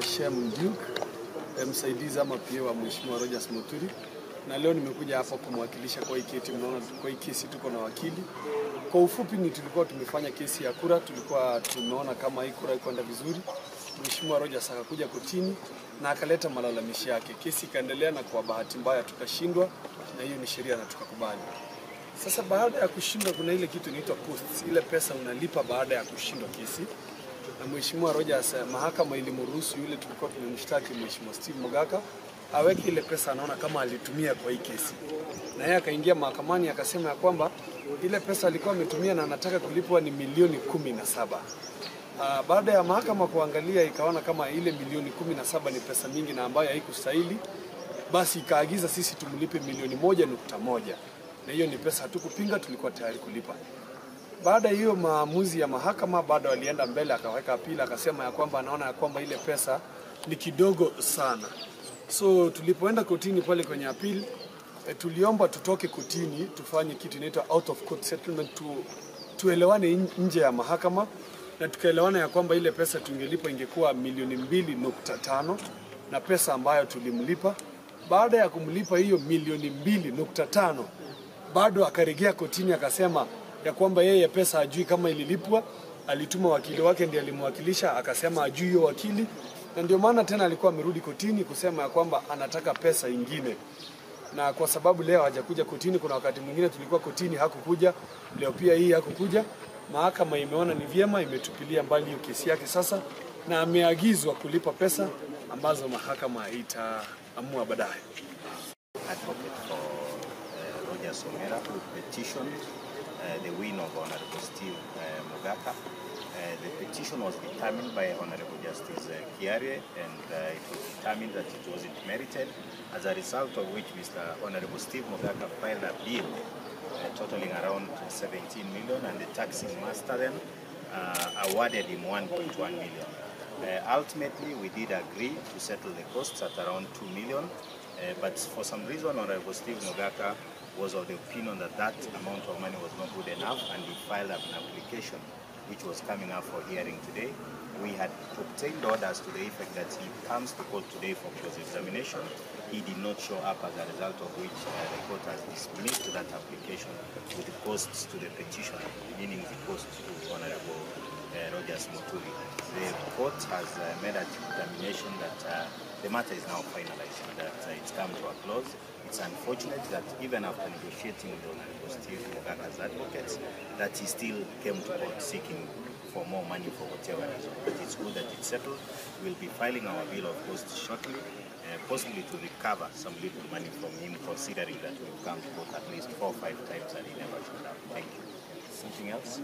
Shem Duke, msaidizi ama pia wa Mheshimiwa Rogers Muturi, na leo nimekuja hapa kumwakilisha kwa hii kesi. Mnaona kwa hii kesi tuko na wakili. Kwa ufupi ni tulikuwa tumefanya kesi ya kura, tulikuwa tumeona kama hii kura ikwenda vizuri. Mheshimiwa Rogers akakuja kotini na akaleta malalamishi yake. Kesi ikaendelea na kwa bahati mbaya tukashindwa, na hiyo ni sheria na tukakubali. Sasa baada ya kushindwa kuna ile kitu inaitwa costs, ile pesa unalipa baada ya kushindwa kesi. Na Mheshimiwa Rogers, mahakama ilimruhusu yule tulikuwa tumemshtaki Mheshimiwa Steve Mogaka aweke ile pesa anaona kama alitumia kwa hii kesi. Na yeye akaingia mahakamani akasema ya kwamba ile pesa alikuwa ametumia na anataka kulipwa ni milioni 17. Baada ya mahakama kuangalia ikaona kama ile milioni 17 ni pesa mingi na ambayo haikustahili, basi ikaagiza sisi tumlipe milioni 1.1. Na hiyo ni pesa hatukupinga, tulikuwa tayari kulipa. Baada hiyo maamuzi ya mahakama, bado alienda mbele akaweka apili, akasema ya kwamba anaona ya kwamba ile pesa ni kidogo sana. So tulipoenda kotini pale kwenye apili, tuliomba tutoke kotini tufanye kitu inaitwa out of court settlement, tuelewane nje ya mahakama, na tukaelewana ya kwamba ile pesa tungelipa ingekuwa milioni 2.5 na pesa ambayo tulimlipa. Baada ya kumlipa hiyo milioni 2.5, bado akarejea kotini akasema ya kwamba yeye pesa hajui kama ililipwa. Alituma wakili wake ndiye alimwakilisha, akasema hajui hiyo wakili, na ndio maana tena alikuwa amerudi kotini kusema ya kwamba anataka pesa ingine. Na kwa sababu leo hajakuja kotini, kuna wakati mwingine tulikuwa kotini hakukuja, leo pia hii hakukuja, mahakama imeona ni vyema imetupilia mbali hiyo kesi yake sasa, na ameagizwa kulipa pesa ambazo mahakama itaamua baadaye. Advocate for Rogers Omera, who petitioned the win of Honorable Steve Mogaka. The petition was determined by Honorable Justice Kiarie, and it was determined that it wasn't merited, as a result of which Mr. Honorable Steve Mogaka filed a bill totaling around 17 million, and the taxing master then awarded him 1.1 million. Ultimately, we did agree to settle the costs at around 2 million, but for some reason Honorable Steve Mogaka was of the opinion that that amount of money was not good enough, and he filed an application which was coming up for hearing today. We had obtained orders to the effect that he comes to court today for cross-examination. He did not show up, as a result of which the court has dismissed that application with the costs to the petitioner, meaning the cost to Honorable Rogers Muturi. The court has made a determination that the matter is now finalized, that it's come to a close. It's unfortunate that even after negotiating with Honorable Steve Mogaka's advocates, that he still came to court seeking for more money for whatever reason. But it's good that it's settled. We'll be filing our bill of costs shortly, possibly to recover some little money from him, considering that we've come to court at least 4 or 5 times and he never showed up. Thank you. Something else?